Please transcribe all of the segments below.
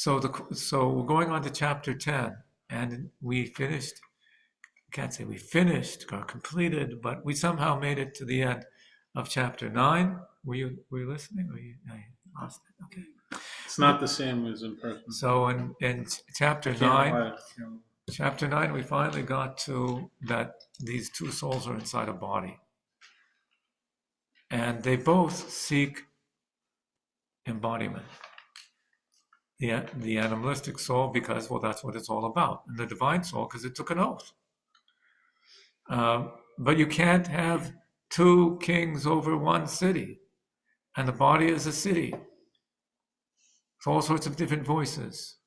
So we're going on to chapter 10, and we finished. Can't say we finished or completed, but we somehow made it to the end of chapter 9. Were you listening? I lost it. Okay. It's not the same as in person. So in chapter 9, we finally got to that these two souls are inside a body, and they both seek embodiment. The animalistic soul, because, well, that's what it's all about, and the divine soul, because it took an oath. But you can't have two kings over one city, and the body is a city. It's all sorts of different voices.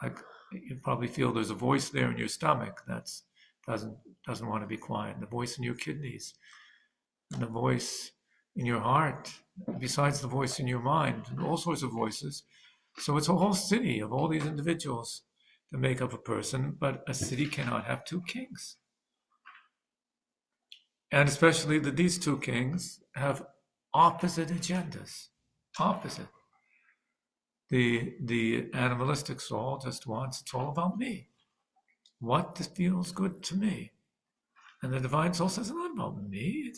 Like you probably feel there's a voice there in your stomach that doesn't want to be quiet. The voice in your kidneys, and the voice in your heart, besides the voice in your mind, and all sorts of voices. So it's a whole city of all these individuals that make up a person, but a city cannot have two kings. And especially that these two kings have opposite agendas. Opposite. The animalistic soul just wants, it's all about me. What feels good to me? And the divine soul says, it's not about me.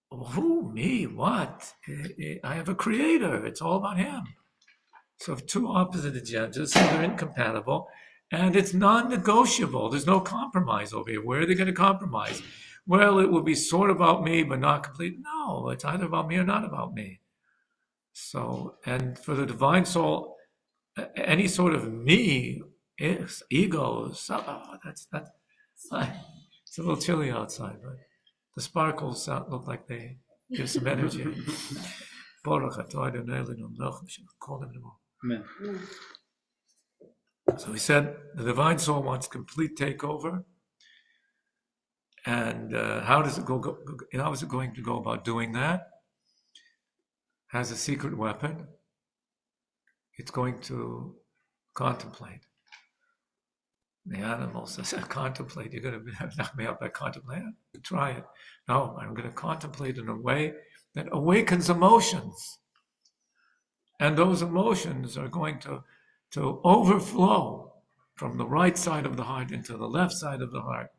Who, me, what? I have a creator. It's all about him. So two opposite agendas, so they're incompatible. And it's non-negotiable. There's no compromise over here. Where are they going to compromise? Well, it will be sort of about me, but not complete. No, it's either about me or not about me. So, and for the divine soul, any sort of me, ego, it's a little chilly outside, but the sparkles look like they give some energy. Amen. So he said the divine soul wants complete takeover. And how is it going to go about doing that? Has a secret weapon. It's going to contemplate. The animal says, contemplate. You're going to knock me out by contemplating. Try it. No, I'm going to contemplate in a way that awakens emotions. And those emotions are going to overflow from the right side of the heart into the left side of the heart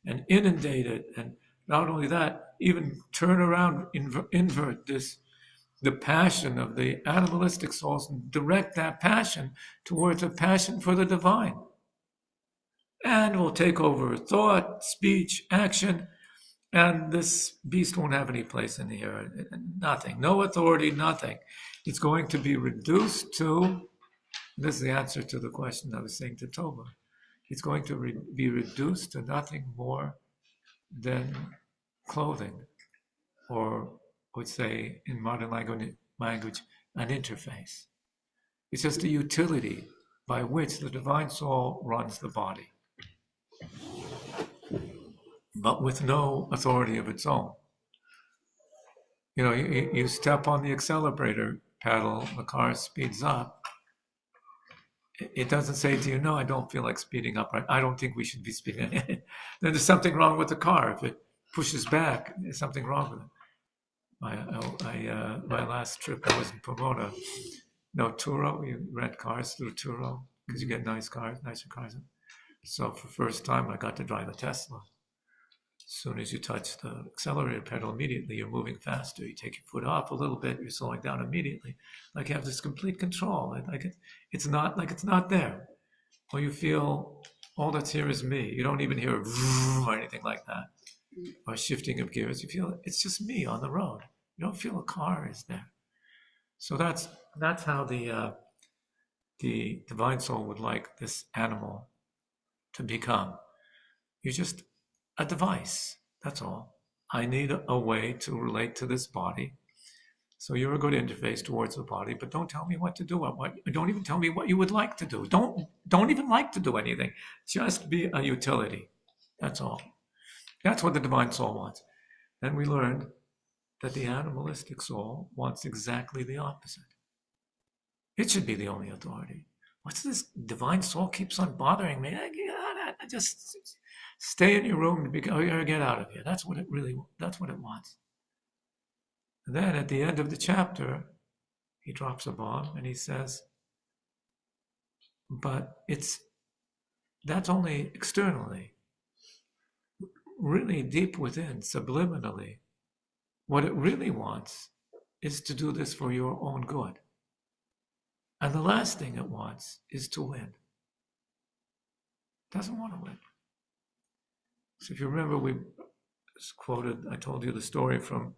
and inundate it. And not only that, even turn around, invert the passion of the animalistic souls and direct that passion towards a passion for the divine. And will take over thought, speech, action, and this beast won't have any place in here. Nothing, no authority, nothing. It's going to be reduced to, this is the answer to the question I was saying to Tova, it's going to be reduced to nothing more than clothing, or would say in modern language, an interface. It's just a utility by which the divine soul runs the body, but with no authority of its own. You know, you step on the accelerator pedal, the car speeds up. It doesn't say to you, no, I don't feel like speeding up. I don't think we should be speeding. Then there's something wrong with the car. If it pushes back, there's something wrong with it. My last trip, I was in Pomona. No, Turo, you rent cars through Turo because you get nicer cars. So for the first time, I got to drive a Tesla. As soon as you touch the accelerator pedal, immediately you're moving faster. You take your foot off a little bit, you're slowing down immediately. Like you have this complete control. It's not there. Or you feel all that's here is me. You don't even hear a vroom or anything like that. Or shifting of gears. You feel it's just me on the road. You don't feel a car is there. So that's how the divine soul would like this animal to become. You're just a device, that's all. I need a way to relate to this body. So you're a good interface towards the body, but don't tell me what to do. Don't even tell me what you would like to do. Don't even like to do anything. Just be a utility. That's all. That's what the divine soul wants. Then we learned that the animalistic soul wants exactly the opposite. It should be the only authority. What's this divine soul keeps on bothering me? I just stay in your room or get out of here. That's what it wants. And then at the end of the chapter, he drops a bomb and he says, But that's only externally. Really deep within, subliminally, what it really wants is to do this for your own good. And the last thing it wants is to win. It doesn't want to win. So if you remember, we quoted, I told you the story from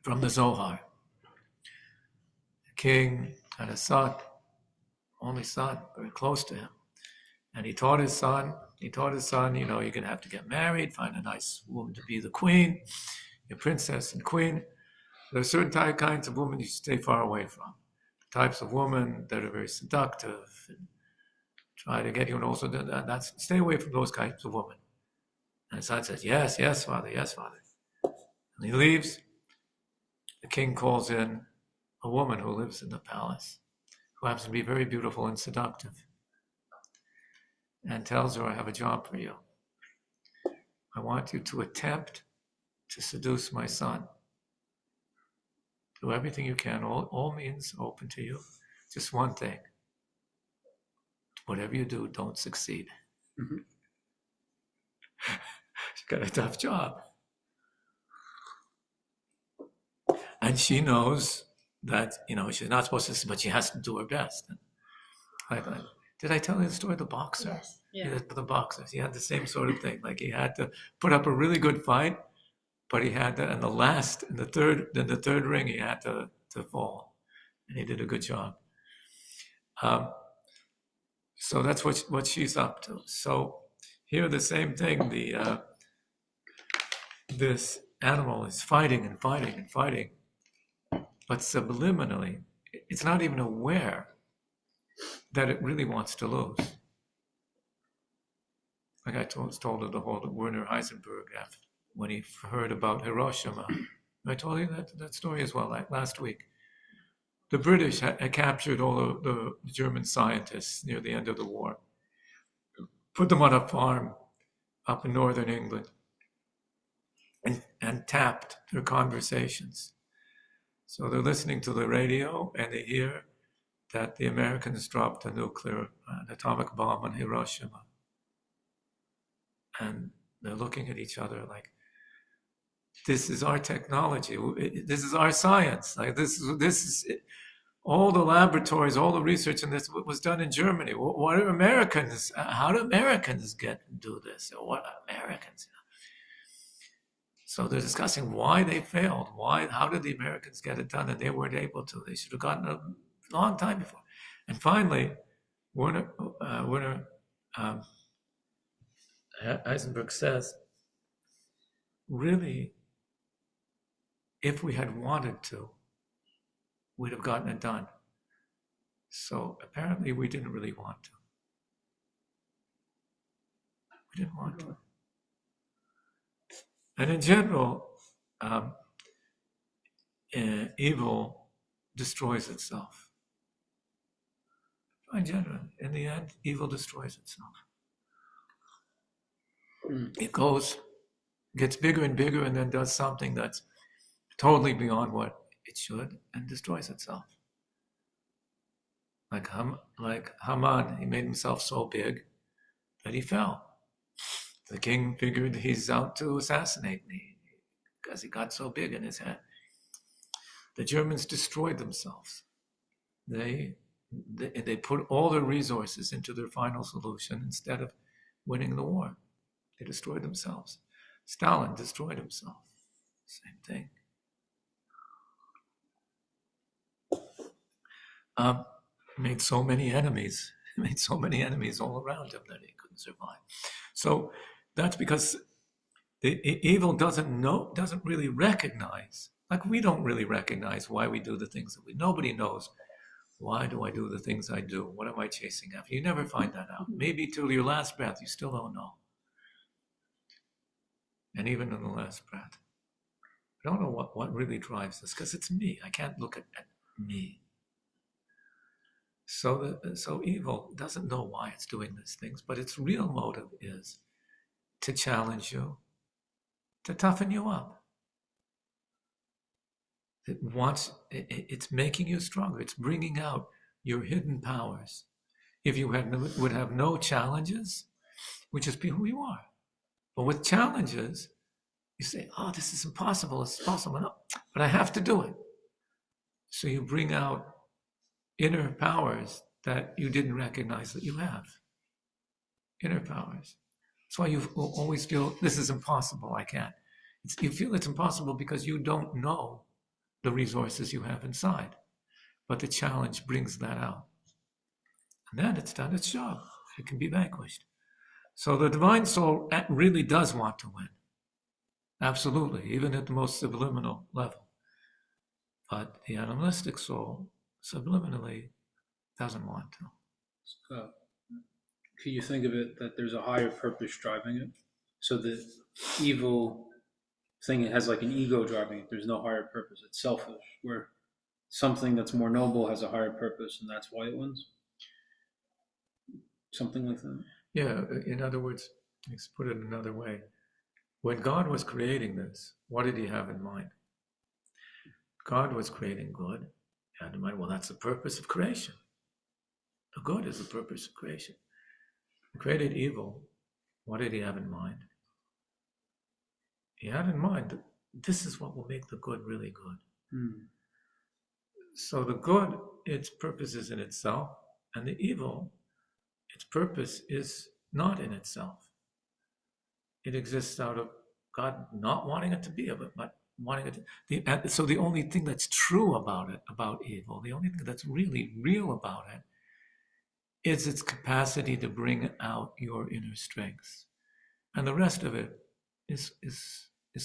the Zohar. The king had a son, only son, very close to him. And he taught his son, you're going to have to get married, find a nice woman to be the queen, your princess and queen. There are certain kinds of women you should stay far away from. Types of women that are very seductive and try to get you, and also stay away from those types of women. And his son says, yes, father, yes, father. And he leaves. The king calls in a woman who lives in the palace, who happens to be very beautiful and seductive, and tells her, I have a job for you. I want you to attempt to seduce my son. Do everything you can, all means open to you. Just one thing. Whatever you do, don't succeed. Mm-hmm. She's got a tough job. And she knows that, she's not supposed to, but she has to do her best. Did I tell you the story of the boxer? Yes. Yeah. The boxer. He had the same sort of thing. Like he had to put up a really good fight, but he had to, in the third ring, he had to fall. And he did a good job. So that's what she's up to. So here the same thing, this animal is fighting and fighting and fighting, but subliminally, it's not even aware that it really wants to lose. Like I was told of the whole Werner Heisenberg when he heard about Hiroshima. I told you that story as well, like last week. The British had captured all the German scientists near the end of the war, put them on a farm up in northern England, and tapped their conversations. So they're listening to the radio and they hear that the Americans dropped an atomic bomb on Hiroshima. And they're looking at each other like, this is our technology. This is our science. Like this is all the laboratories, all the research in this was done in Germany. What are Americans? How do Americans do this? Or what Americans? So they're discussing why they failed. How did the Americans get it done and they weren't able to? They should have gotten a long time before. And finally, Werner Heisenberg says, really, if we had wanted to, we'd have gotten it done. So apparently we didn't really want to. We didn't want to. And in general, evil destroys itself. In general, in the end, evil destroys itself. It gets bigger and bigger, and then does something that's totally beyond what it should, and destroys itself. Like Haman, he made himself so big that he fell. The king figured he's out to assassinate me because he got so big in his head. The Germans destroyed themselves. They put all their resources into their final solution instead of winning the war. They destroyed themselves. Stalin destroyed himself. Same thing. Made so many enemies. Made so many enemies all around him that he couldn't survive. So that's because the evil doesn't really recognize. Like we don't really recognize why we do the things that we. Nobody knows. Why do I do the things I do? What am I chasing after? You never find that out. Maybe till your last breath, you still don't know. And even in the last breath, I don't know what really drives this, because it's me. I can't look at me. So evil doesn't know why it's doing these things, but its real motive is to challenge you, to toughen you up. It's making you stronger. It's bringing out your hidden powers. If you would have no challenges, would just be who you are. But with challenges, you say, oh, this is impossible, it's possible, no, but I have to do it. So you bring out inner powers that you didn't recognize that you have. Inner powers. That's why you always feel, this is impossible, I can't. You feel it's impossible because you don't know the resources you have inside. But the challenge brings that out. And then it's done its job. It can be vanquished. So the divine soul really does want to win. Absolutely, even at the most subliminal level. But the animalistic soul, subliminally, doesn't want to. Can you think of it that there's a higher purpose driving it? So the evil thing has like an ego driving it. There's no higher purpose. It's selfish. Where something that's more noble has a higher purpose, and that's why it wins. Something like that. Yeah, in other words, let's put it another way. When God was creating this, what did he have in mind? God was creating good. He had in mind, well, that's the purpose of creation. The good is the purpose of creation. He created evil. What did he have in mind? He had in mind that this is what will make the good really good. So the good, its purpose is in itself, and the evil, its purpose is not in itself. It exists out of God not wanting it to be of it, but wanting it. So the only thing that's true about it, about evil, the only thing that's really real about it, is its capacity to bring out your inner strengths, and the rest of it is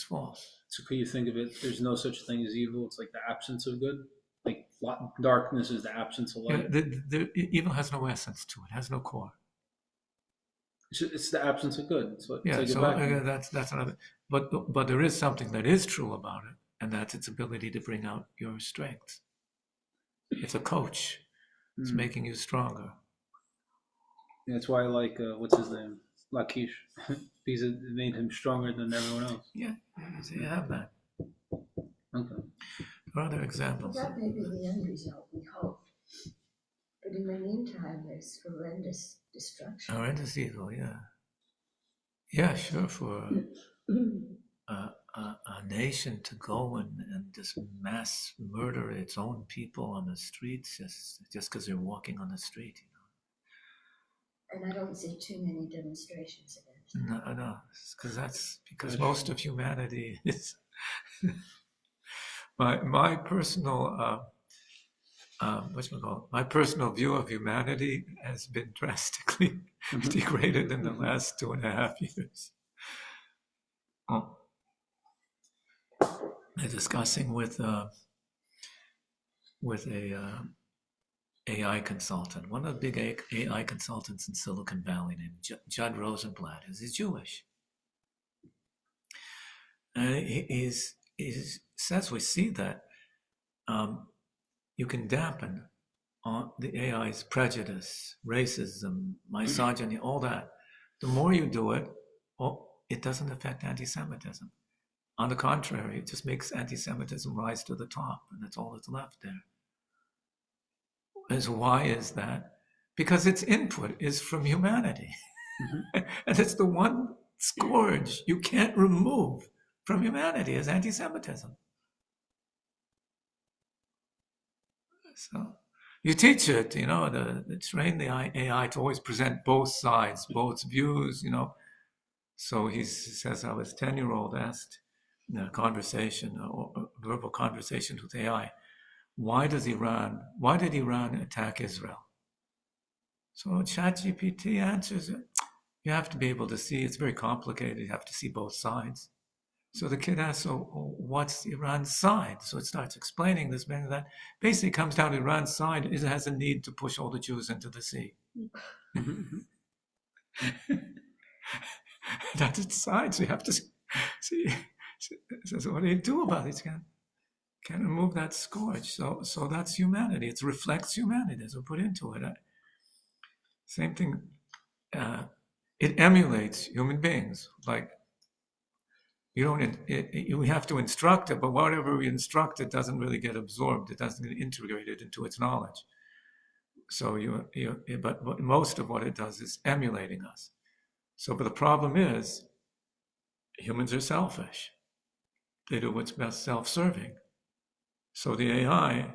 false. So can you think of it? There's no such thing as evil. It's like the absence of good. Like darkness is the absence of light. Yeah, the evil has no essence to it. Has no core. It's the absence of good. So yeah. So that's another. But there is something that is true about it, and that's its ability to bring out your strengths. It's a coach. It's making you stronger. Yeah, that's why I like what's his name, Lakish, because it made him stronger than everyone else. Yeah, so you have that. Okay. There are other examples. Well, that may be the end result, we hope. But in the meantime, there's horrendous destruction. Horrendous evil, yeah. Yeah, sure, for a nation to go and just mass murder its own people on the streets just because they're walking on the street, And I don't see too many demonstrations against it. No, because most of humanity is... my personal my personal view of humanity has been drastically degraded in the last 2.5 years. I'm discussing with a AI consultant, one of the big AI consultants in Silicon Valley named Judd Rosenblatt. He's Jewish. And he says we see that you can dampen the AI's prejudice, racism, misogyny, all that. The more you do it, it doesn't affect anti-Semitism. On the contrary, it just makes anti-Semitism rise to the top, and that's all that's left there. Why is that? Because its input is from humanity. And it's the one scourge you can't remove from humanity is anti-Semitism. So you teach it, train the AI to always present both sides, both views, So he says how his 10-year-old asked in a conversation, or a verbal conversation with AI, why did Iran attack Israel? So ChatGPT answers it. You have to be able to see, it's very complicated, you have to see both sides. So the kid asks, so what's Iran's side? So it starts explaining this, that. Basically comes down to Iran's side, it has a need to push all the Jews into the sea. That's its side, so you have to see. So what do you do about it? You can't remove that scourge. So that's humanity. It reflects humanity, as we put into it. Same thing, it emulates human beings. Like, you have to instruct it, but whatever we instruct it doesn't really get absorbed. It doesn't get integrated into its knowledge. So but most of what it does is emulating us. So, but the problem is, humans are selfish. They do what's best self-serving. So the AI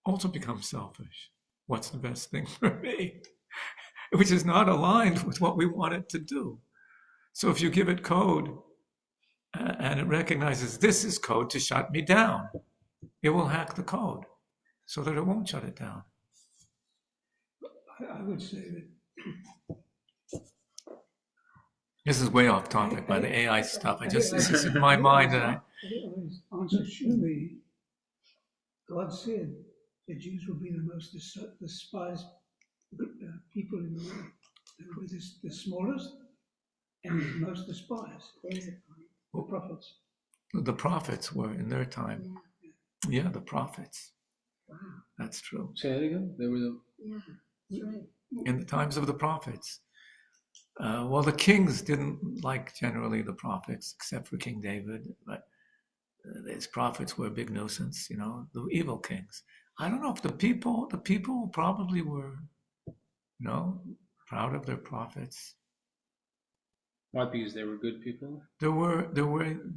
also becomes selfish. What's the best thing for me? Which is not aligned with what we want it to do. So if you give it code and it recognizes this is code to shut me down, it will hack the code so that it won't shut it down. I would say that This is way off topic by the AI stuff. This is in my mind. answer should be, God said the Jews will be the most despised people in the world. They will be the smallest and the most despised. There's a point. The prophets. The prophets were in their time. Yeah, the prophets. Wow. That's true. Say that again. They were the. Yeah, that's right. In the times of the prophets. Well, the kings didn't like generally the prophets, except for King David, but these prophets were a big nuisance, the evil kings. I don't know if the people probably were, proud of their prophets. Why? Because they were good people? There were,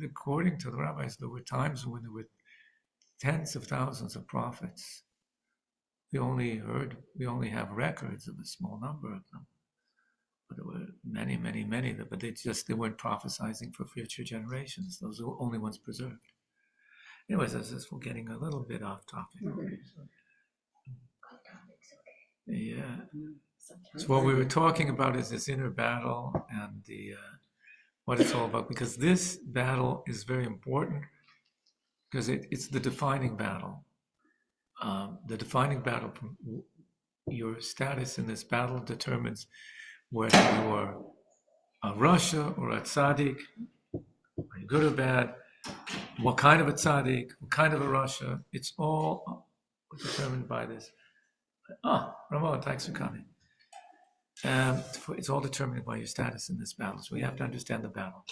according to the rabbis, there were times when there were tens of thousands of prophets. We only have records of a small number of them. But there were many, many, many, but they weren't prophesizing for future generations. Those are the only ones preserved. Anyways, we're getting a little bit off topic. Okay. Off topic's okay. Yeah. Sometimes. So what we were talking about is this inner battle and what it's all about, because this battle is very important because it's the defining battle. The defining battle, your status in this battle determines whether you are a Rasha or a tzaddik, are you good or bad, what kind of a tzaddik, what kind of a Rasha, it's all determined by this. Ramon, thanks for coming. It's all determined by your status in this battle, so we have to understand the battle.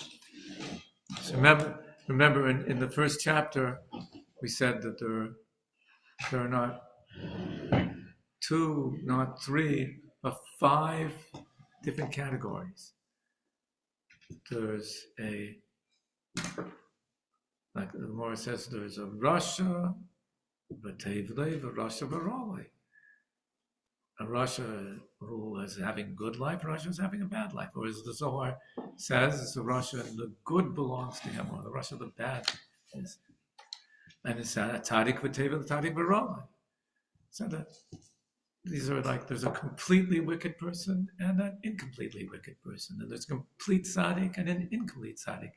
So remember in the first chapter, we said that there are not two, not three, but 5 different categories. There's like the Gemara says, there's a Rasha, V'tevlei, Rasha V'rolei. A Rasha who is having good life, a Rasha is having a bad life. Or as the Zohar says, it's a Rasha, the good belongs to him, or the Rasha, the bad is. And it's a Tzadik V'tevlei, Tzadik V'rolei. So these are like, there's a completely wicked person and an incompletely wicked person. And there's a complete tzaddik and an incomplete tzaddik.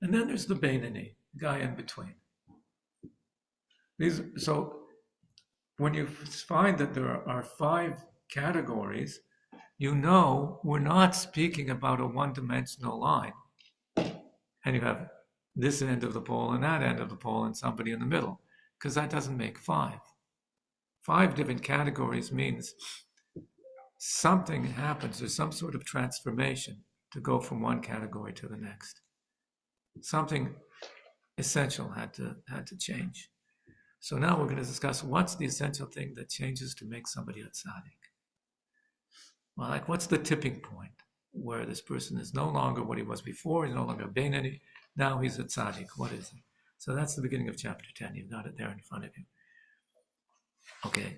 And then there's the Beinani, the guy in between. So when you find that there are 5 categories, we're not speaking about a one-dimensional line. And you have this end of the pole and that end of the pole and somebody in the middle, because that doesn't make 5. 5 different categories means something happens. There's some sort of transformation to go from one category to the next. Something essential had to change. So now we're going to discuss what's the essential thing that changes to make somebody a tzaddik. Well, like what's the tipping point where this person is no longer what he was before, he's no longer a beinani, now he's a tzaddik. What is it? So that's the beginning of chapter 10. You've got it there in front of you. Okay,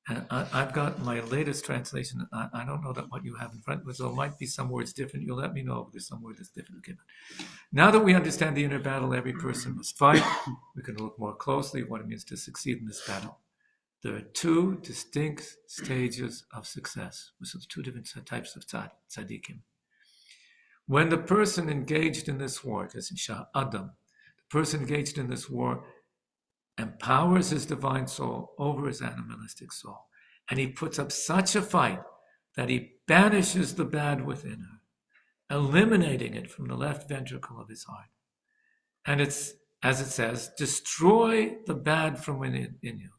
and I've got my latest translation. I don't know that what you have in front of you, so it might be some words different. You'll let me know if there's some word that's different. Okay. Now that we understand the inner battle every person must fight, we can look more closely at what it means to succeed in this battle. There are 2 distinct stages of success, which are 2 different types of tzaddikim. When the person engaged in this war, as in Shah Adam, the person engaged in this war empowers his divine soul over his animalistic soul. And he puts up such a fight that he banishes the bad within her, eliminating it from the left ventricle of his heart. And it's, as it says, destroy the bad from within you.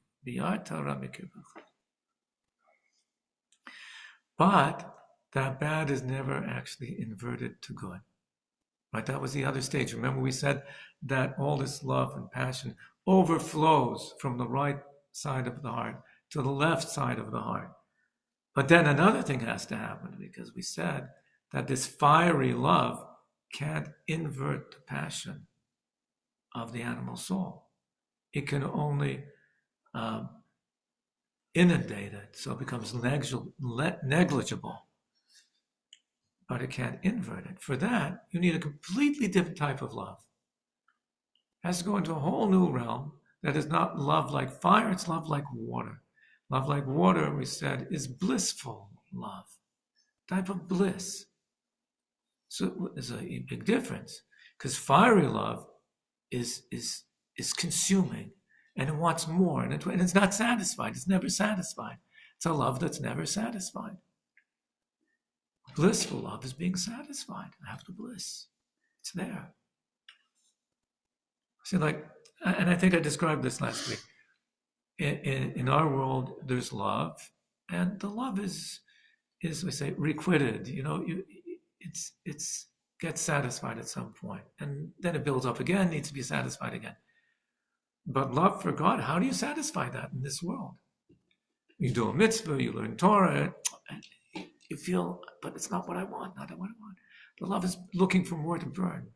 But that bad is never actually inverted to good. Right? That was the other stage. Remember we said that all this love and passion overflows from the right side of the heart to the left side of the heart. But then another thing has to happen, because we said that this fiery love can't invert the passion of the animal soul. It can only inundate it, so it becomes negligible. But it can't invert it. For that, you need a completely different type of love. It has to go into a whole new realm that is not love like fire, it's love like water. Love like water, we said, is blissful love, type of bliss. So there's a big difference, because fiery love is consuming, and it wants more, and it's not satisfied. It's never satisfied. It's a love that's never satisfied. Blissful love is being satisfied. I have the bliss. It's there. See, and I think I described this last week. In our world, there's love, and the love is we say requited. It's gets satisfied at some point, and then it builds up again, needs to be satisfied again. But love for God, how do you satisfy that in this world? You do a mitzvah, you learn Torah, and you feel, but it's not what I want, not what I want. The love is looking for more to burn.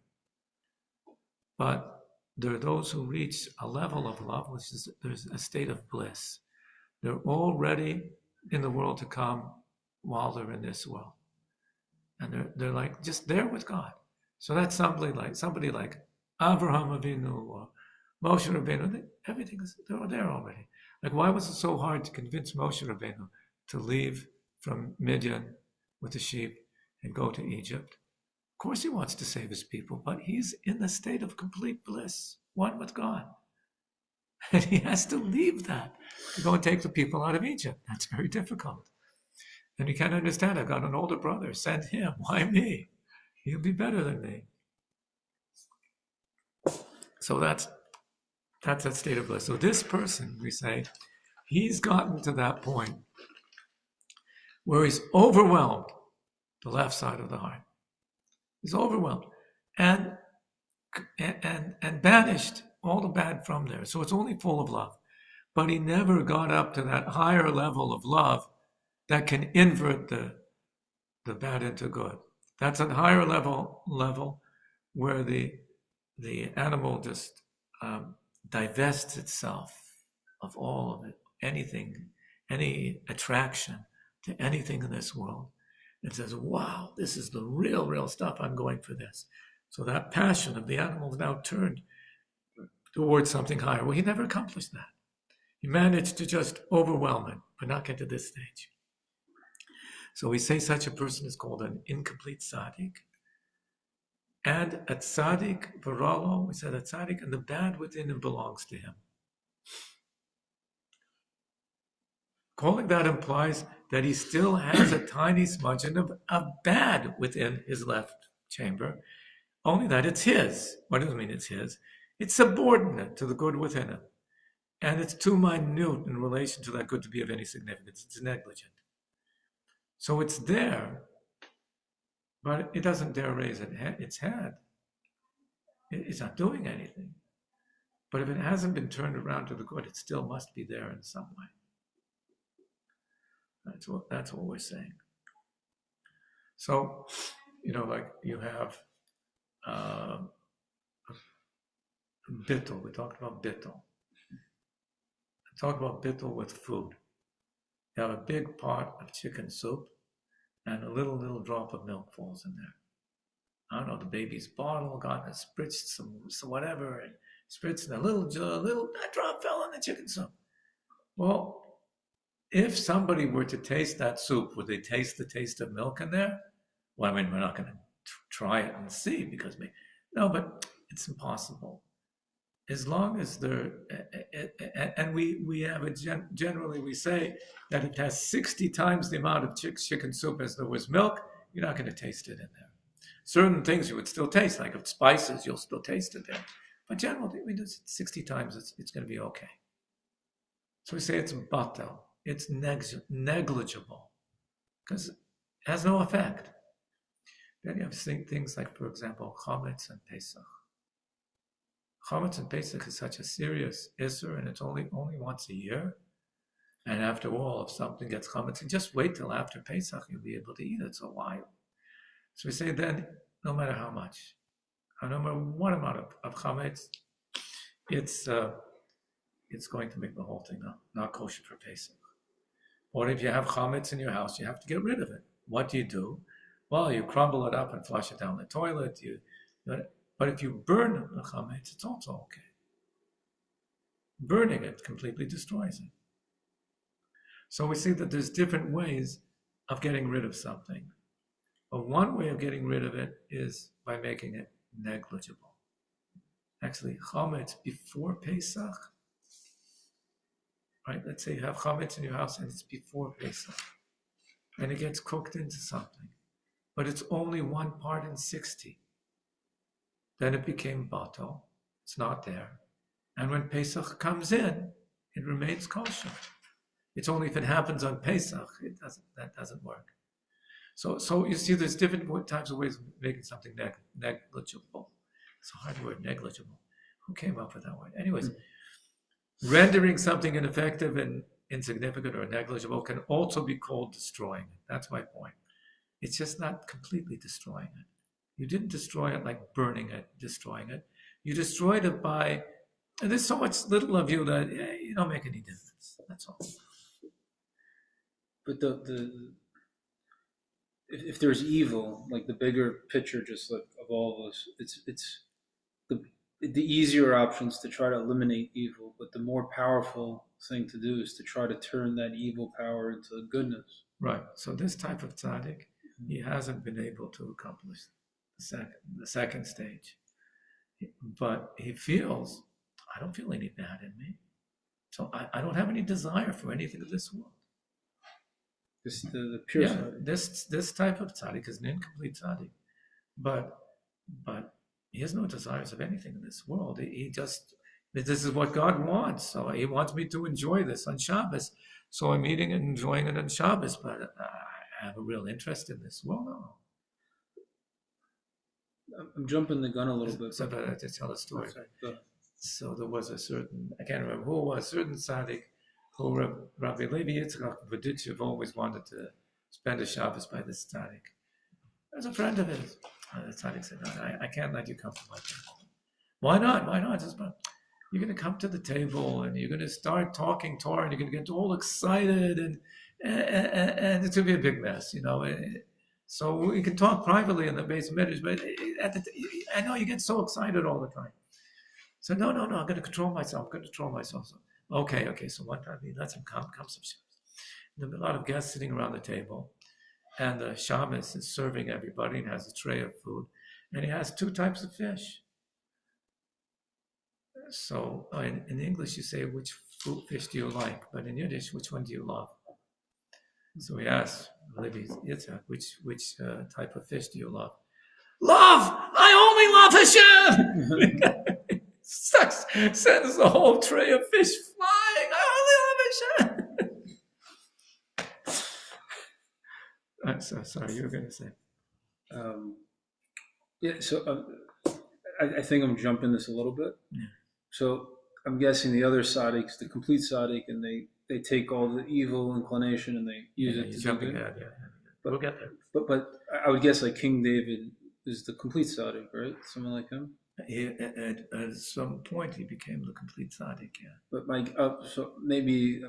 But there are those who reach a level of love, which is there's a state of bliss. They're already in the world to come while they're in this world. And they're like just there with God. So that's somebody like Abraham Avinu or Moshe Rabbeinu. They're there already. Like, why was it so hard to convince Moshe Rabbeinu to leave from Midian with the sheep and go to Egypt? Of course he wants to save his people, but he's in the state of complete bliss, one with God. And he has to leave that to go and take the people out of Egypt. That's very difficult. And he can't understand, I've got an older brother, send him, why me? He'll be better than me. So that's that state of bliss. So this person, we say, he's gotten to that point where he's overwhelmed the left side of the heart. He's overwhelmed and banished all the bad from there. So it's only full of love. But he never got up to that higher level of love that can invert the bad into good. That's a higher level where the animal just divests itself of all of it, anything, any attraction to anything in this world. It says, wow, this is the real stuff. I'm going for this. So that passion of the animal is now turned towards something higher. Well, he never accomplished that. He managed to just overwhelm it, but not get to this stage. So we say such a person is called an incomplete tzaddik. And a tzaddik, varalo, we said a tzaddik, and the bad within him belongs to him. Calling that implies that he still has a tiny smudging of bad within his left chamber, only that it's his. What does it mean it's his? It's subordinate to the good within him. And it's too minute in relation to that good to be of any significance. It's negligent. So it's there, but it doesn't dare raise its head. It's not doing anything. But if it hasn't been turned around to the good, it still must be there in some way. That's what we're saying. So, like you have bittul. We talked about bittul. Talk about bittul with food. You have a big pot of chicken soup, and a little drop of milk falls in there. I don't know, the baby's bottle got spritzed some whatever, and spritzed, and that drop fell in the chicken soup. Well, if somebody were to taste that soup, would they taste the taste of milk in there? Well, I mean, we're not going to try it and see but it's impossible. As long as and we have generally we say that it has 60 times the amount of chicken soup as there was milk, you're not going to taste it in there. Certain things you would still taste, like if spices, you'll still taste it there. But generally, we do 60 times, it's going to be okay. So we say it's batel. It's negligible because it has no effect. Then you have things like, for example, chametz and Pesach. Chametz and Pesach is such a serious issur, and it's only once a year. And after all, if something gets chametz, just wait till after Pesach, you'll be able to eat it. So why? So we say then, no matter how much, no matter what amount of chametz, it's going to make the whole thing not kosher for Pesach. Or if you have chametz in your house, you have to get rid of it. What do? Well, you crumble it up and flush it down the toilet. But if you burn the chametz, it's also okay. Burning it completely destroys it. So we see that there's different ways of getting rid of something. But one way of getting rid of it is by making it negligible. Actually, chametz before Pesach, right? Let's say you have chametz in your house and it's before Pesach, and it gets cooked into something, but it's only 1 part in 60. Then it became bato. It's not there. And when Pesach comes in, it remains kosher. It's only if it happens on Pesach, that doesn't work. So you see, there's different types of ways of making something negligible. It's a hard word, negligible. Who came up with that word? Anyways, rendering something ineffective and insignificant or negligible can also be called destroying it. That's my point. It's just not completely destroying it. You didn't destroy it like burning it, destroying it. You destroyed it by, and there's so much little of you that you don't make any difference. That's all. But if there's evil, like the bigger picture, just like of all of us, it's the easier options to try to eliminate evil, but the more powerful thing to do is to try to turn that evil power into goodness. Right. So this type of tzaddik, he hasn't been able to accomplish the second stage, but he feels, I don't feel any bad in me, so I don't have any desire for anything of this world. The pure tzaddik. This type of tzaddik is an incomplete tzaddik, but he has no desires of anything in this world. He just, this is what God wants, so he wants me to enjoy this on Shabbos, so I'm eating and enjoying it on Shabbos, but I have a real interest in this world. No. I'm jumping the gun a little bit. So, but I have to tell a story. Sorry, so there was a certain, I can't remember who it was, a certain tzaddik who Rabbi Yitzchak Voditchev always wanted to spend a Shabbos by this tzaddik. As a friend of his. The tzaddik said, no, I can't let you come to my table. Why not? You're going to come to the table and you're going to start talking Torah and you're going to get all excited and it's going to be a big mess, So we can talk privately in the base of medrash, but I know you get so excited all the time. So no, I'm going to control myself. So, okay. So one time he lets him come some Shabbos. There were a lot of guests sitting around the table, and the shamus is serving everybody and has a tray of food, and he has 2 types of fish. So in English you say, which fish do you like? But in Yiddish, which one do you love? So he asked Rabbi Yitzchak, which type of fish do you love? Love! I only love Hashem! Sends the whole tray of fish flying. I only love Hashem! So sorry, you were going to say. I think I'm jumping this a little bit. Yeah. So I'm guessing the other tzaddiks, the complete tzaddik, and they take all the evil inclination and they use it to jumping do ahead, yeah. But we'll get there. But I would guess like King David is the complete tzaddik, right? Someone like him. At some point, he became the complete tzaddik, yeah. But so maybe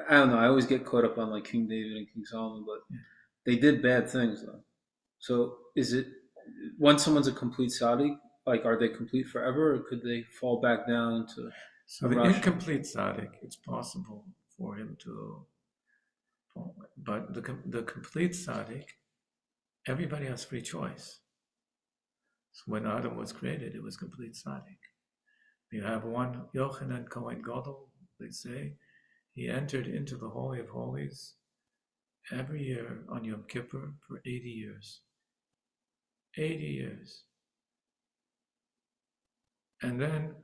I don't know. I always get caught up on like King David and King Solomon, but they did bad things though. So is it once someone's a complete tzaddik, like are they complete forever, or could they fall back down to? So the incomplete tzaddik, it's possible for him to, but the complete tzaddik, everybody has free choice. So when Adam was created, it was complete tzaddik. You have one Yochanan Kohen Gadol, they say, he entered into the Holy of Holies every year on Yom Kippur for 80 years. 80 years. And then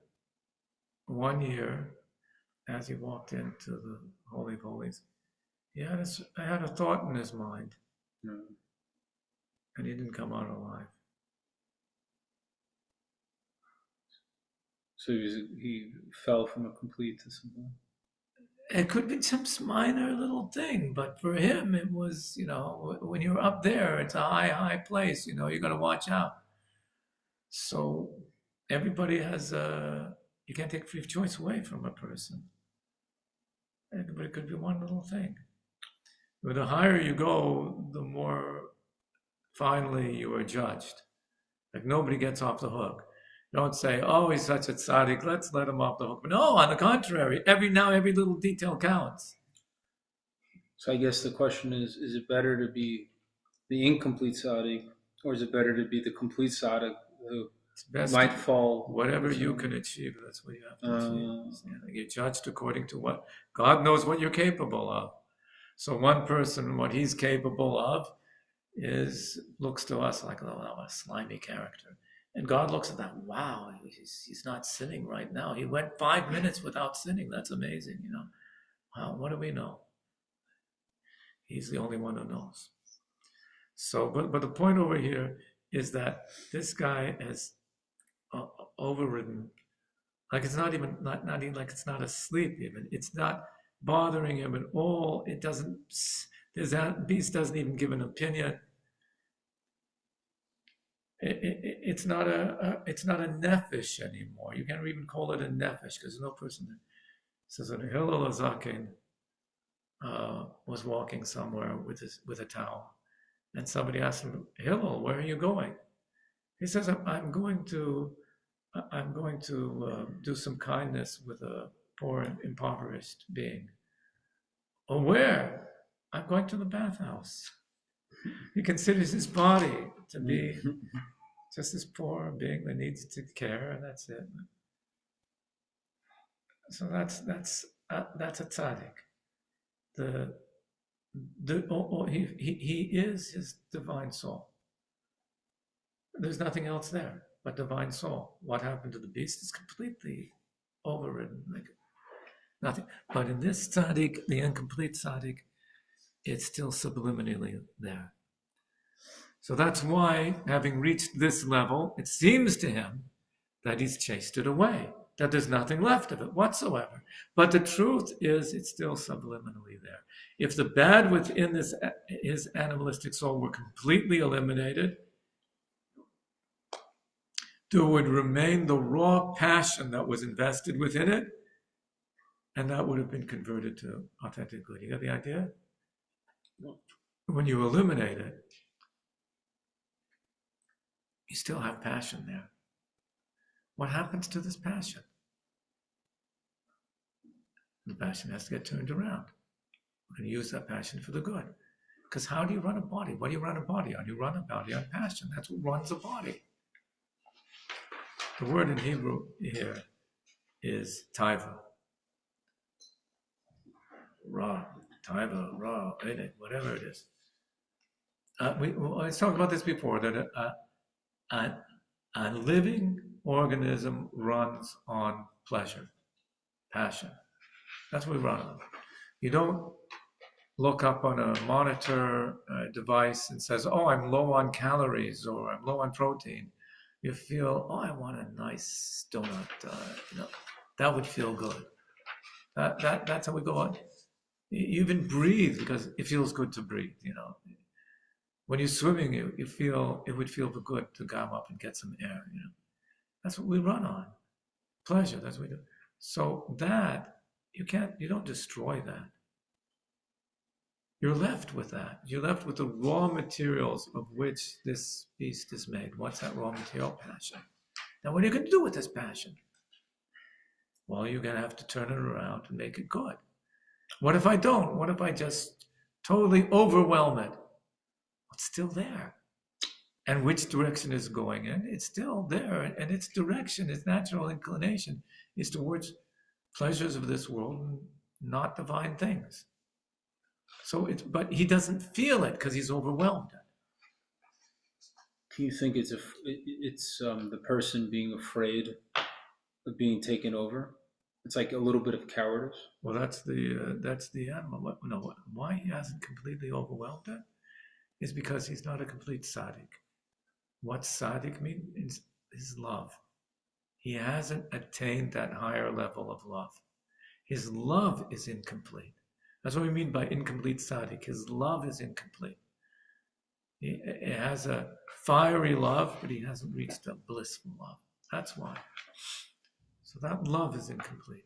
one year, as he walked into the Holy of Holies, he had a thought in his mind, and he didn't come out alive. So he fell from a complete to something. It could be some minor little thing, but for him, it was, when you're up there, it's a high place, you got to watch out. So everybody you can't take free choice away from a person. Everybody could be one little thing. But the higher you go, the more finally you are judged. Like nobody gets off the hook. Don't say, oh, he's such a tzaddik, let's let him off the hook. But no, on the contrary, every little detail counts. So I guess the question is it better to be the incomplete tzaddik, or is it better to be the complete tzaddik who might fall? Whatever you can achieve, that's what you have to achieve. You're judged according to what God knows what you're capable of. So one person, what he's capable of, looks to us like, oh, a slimy character. And God looks at that, wow, he's not sinning right now. He went 5 minutes without sinning. That's amazing, Wow, what do we know? He's the only one who knows. So, but the point over here is that this guy has overridden, like it's not even like it's not asleep even. It's not bothering him at all. It doesn't. That beast doesn't even give an opinion. It's not a nefesh anymore. You can't even call it a nefesh because there's no person there. It says that Hillel Azaken was walking somewhere with a towel, and somebody asked him, Hillel, where are you going? He says, I'm going to do some kindness with a poor and impoverished being. Oh, where? I'm going to the bathhouse. He considers his body to be just this poor being that needs to care, and that's it. So that's a tzaddik. He is his divine soul. There's nothing else there but divine soul. What happened to the beast is completely overridden, like nothing. But in this tzaddik, the incomplete tzaddik, it's still subliminally there. So that's why, having reached this level, it seems to him that he's chased it away, that there's nothing left of it whatsoever. But the truth is, it's still subliminally there. If the bad within his animalistic soul were completely eliminated, there would remain the raw passion that was invested within it, and that would have been converted to authentic good. You got the idea? When you eliminate it, you still have passion there. What happens to this passion? The passion has to get turned around. We're going to use that passion for the good. Because how do you run a body? What do you run a body on? You run a body on passion. That's what runs a body. The word in Hebrew here is taiva. Ra, taiva, ra, whatever it is. I talked about this before, that a living organism runs on pleasure, passion. That's what we run on. You don't look up on a monitor device and says, oh, I'm low on calories or I'm low on protein. You feel, oh, I want a nice donut. That would feel good. That's how we go on. You even breathe because it feels good to breathe. When you're swimming, you feel it would feel good to come up and get some air. That's what we run on. Pleasure. That's what we do. So that you don't destroy that. You're left with that. You're left with the raw materials of which this beast is made. What's that raw material? Passion. Now, what are you going to do with this passion? Well, you're going to have to turn it around and make it good. What if I don't? What if I just totally overwhelm it? It's still there. And which direction is going in? It's still there. And its direction, its natural inclination is towards pleasures of this world and not divine things. But he doesn't feel it because he's overwhelmed. Do you think it's the person being afraid of being taken over? It's like a little bit of cowardice. Well, that's the animal. Why he hasn't completely overwhelmed it is because he's not a complete tzaddik. What tzaddik means is love. He hasn't attained that higher level of love. His love is incomplete. That's what we mean by incomplete tzaddik. His love is incomplete. He has a fiery love, but he hasn't reached a blissful love. That's why. So that love is incomplete.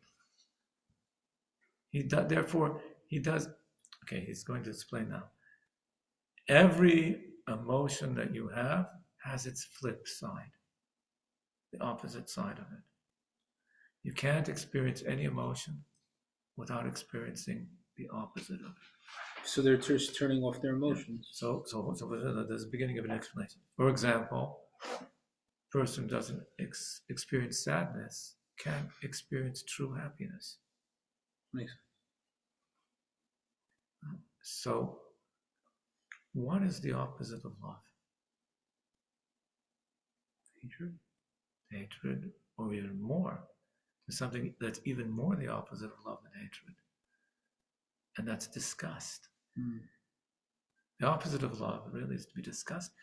Therefore, he does. Okay, he's going to explain now. Every emotion that you have has its flip side, the opposite side of it. You can't experience any emotion without experiencing the opposite of it. So they're just turning off their emotions. So there's the beginning of an explanation. For example, a person doesn't experience sadness, can't experience true happiness. Makes sense. So, what is the opposite of love? Hatred. Hatred, or even more. There's something that's even more the opposite of love and hatred. And that's disgust. The opposite of love really is to be disgusted.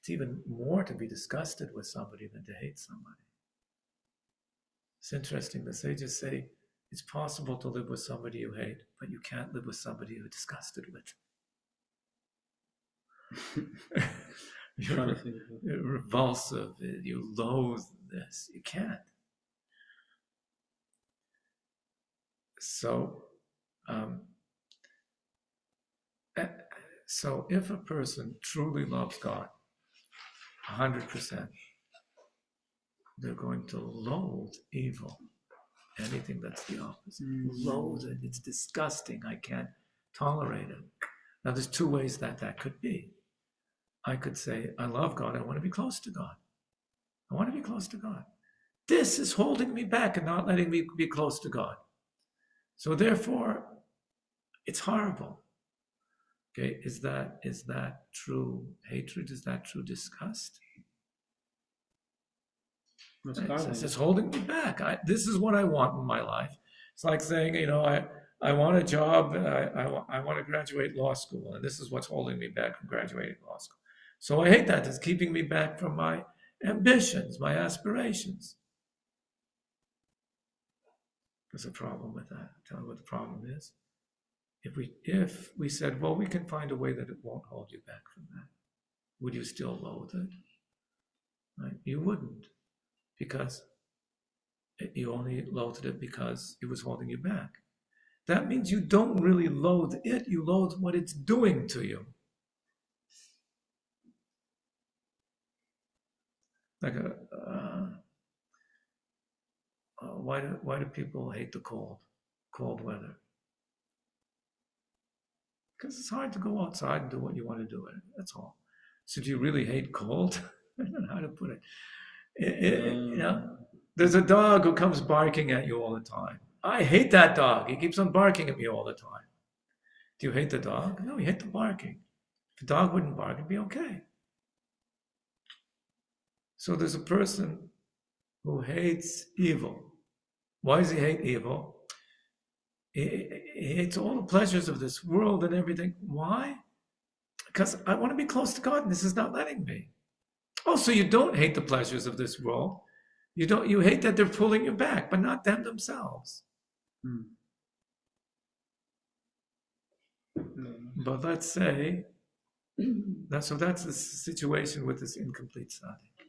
It's even more to be disgusted with somebody than to hate somebody. It's interesting. The sages say it's possible to live with somebody you hate, but you can't live with somebody you're disgusted with. You're repulsive. You loathe this. You can't. So if a person truly loves God 100%, they're going to loathe evil, anything that's the opposite. Loathe it. It's disgusting. I can't tolerate it. Now, there's two ways that could be. I could say, I love God. I want to be close to God. I want to be close to God. This is holding me back and not letting me be close to God. So therefore, it's horrible. Okay, is that true hatred? Is that true disgust? It's holding me back. This is what I want in my life. It's like saying, I want a job. I want to graduate law school, and this is what's holding me back from graduating law school. So I hate that. It's keeping me back from my ambitions, my aspirations. There's a problem with that. I'll tell you what the problem is. If we said, well, we can find a way that it won't hold you back from that, would you still loathe it? Right? You wouldn't, because you only loathed it because it was holding you back. That means you don't really loathe it, you loathe what it's doing to you. Like why do people hate the cold weather? Because it's hard to go outside and do what you want to do. That's all. So do you really hate cold? I don't know how to put it. There's a dog who comes barking at you all the time. I hate that dog. He keeps on barking at me all the time. Do you hate the dog? No, you hate the barking. If the dog wouldn't bark, it'd be okay. So there's a person who hates evil. Why does he hate evil? He hates all the pleasures of this world and everything. Why? Because I want to be close to God, and this is not letting me. Oh, so you don't hate the pleasures of this world. You hate that they're pulling you back, but not them themselves. But let's say, that's the situation with this incomplete tzaddik.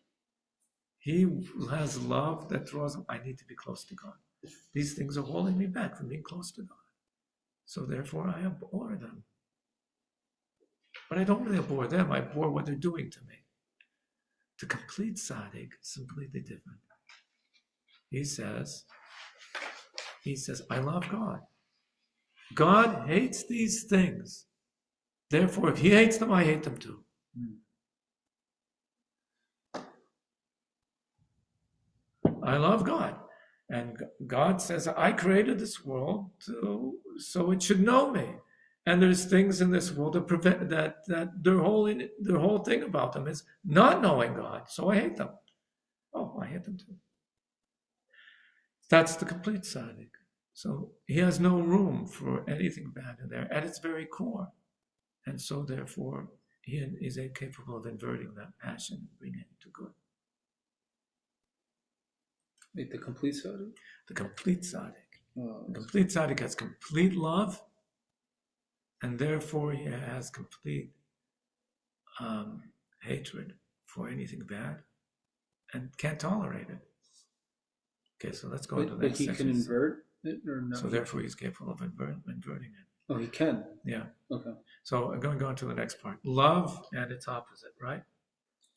He has love that draws him. I need to be close to God. These things are holding me back from being close to God. So therefore, I abhor them. But I don't really abhor them. I abhor what they're doing to me. The complete tzaddik is completely different. He says, I love God. God hates these things. Therefore, if he hates them, I hate them too. I love God. And God says, I created this world so it should know me. And there's things in this world that prevent that their whole thing about them is not knowing God. So I hate them. Oh, I hate them too. That's the complete tzaddik. So he has no room for anything bad in there at its very core. And so therefore, he is incapable of inverting that passion and bringing it to good. Wait, the complete tzaddik? The complete tzaddik. Oh, Complete tzaddik has complete love, and therefore he has complete hatred for anything bad, and can't tolerate it. Okay, so let's go on to the but next he can section. invert it or not? So therefore he's capable of inverting it. Oh, he can. Yeah. Okay. So I'm going to go on to the next part. Love and its opposite, right?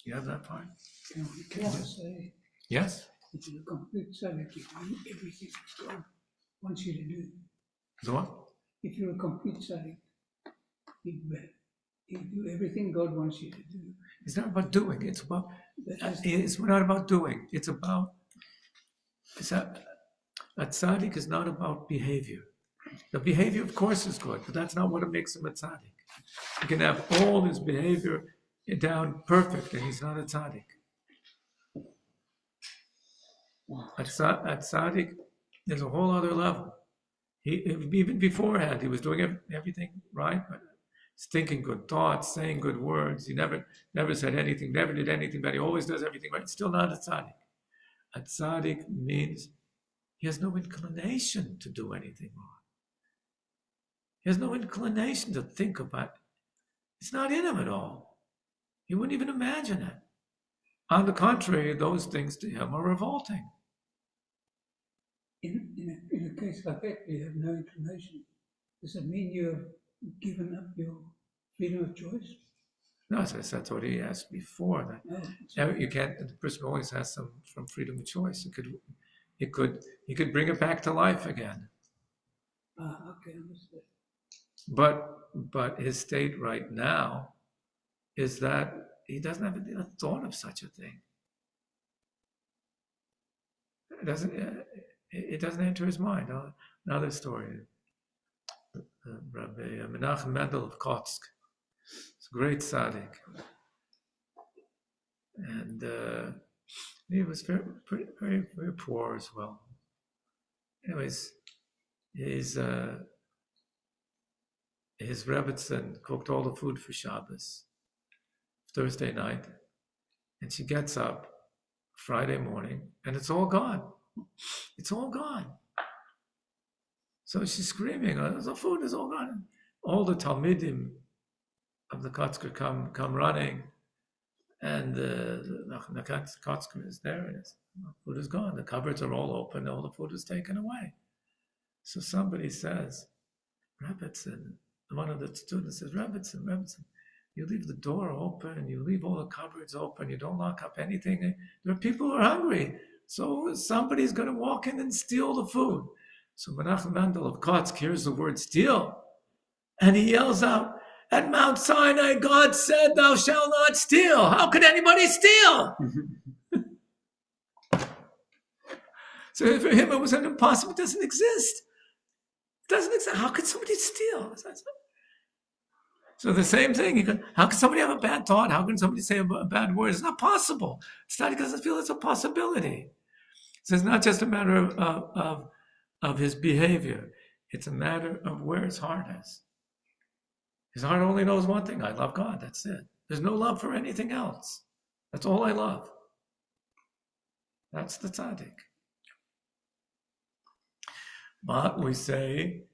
You have that part? Can we just say, Yes? if you're a complete tzaddik, you do everything God wants you to do. The what? If you're a complete tzaddik, you do everything God wants you to do. It's not about doing. It's about. That is- It's not about doing. It's about. A tzaddik is not about behavior. The behavior, of course, is good, but that's not what makes him a tzaddik. He can have all his behavior down perfect, and he's not a tzaddik. A tzaddik, there's a whole other level. Even beforehand, he was doing everything right, but he's thinking good thoughts, saying good words. He never said anything, never did anything bad. He always does everything right. Still not a tzaddik. A tzaddik means he has no inclination to do anything wrong. He has no inclination to think about it. It's not in him at all. He wouldn't even imagine it. On the contrary, those things to him are revolting. In a case like that, you have no inclination. Does it mean you have given up your freedom of choice? No, that's what he asked before. No. You can't. The person always has some from freedom of choice. He could bring it back to life again. Okay, understood. But his state right now is that he doesn't have a thought of such a thing. It doesn't enter his mind. Another story. Rabbi Menachem Mendel of Kotsk. It's a great tzaddik. And he was very, very, very poor as well. Anyways, his Rebbitzin cooked all the food for Shabbos, Thursday night, and she gets up Friday morning, and it's all gone. It's all gone. So she's screaming, the food is all gone. All the Talmidim of the Kotzker come running, and the Kotzker is there, and the food is gone. The cupboards are all open, all the food is taken away. So somebody says, Rebbitzin, one of the students says, Rebbitzin, you leave the door open, you leave all the cupboards open, you don't lock up anything. There are people who are hungry, so somebody's going to walk in and steal the food. So Menachem Mendel of Kotsk hears the word steal, and he yells out, at Mount Sinai, God said, thou shalt not steal. How could anybody steal? So for him, it was an impossible. It doesn't exist. It doesn't exist. How could somebody steal? So the same thing. How can somebody have a bad thought? How can somebody say a bad word? It's not possible. It's not because I feel it's a possibility. So it's not just a matter of his behavior. It's a matter of where his heart is. His heart only knows one thing. I love God. That's it. There's no love for anything else. That's all I love. That's the tzaddik. But we say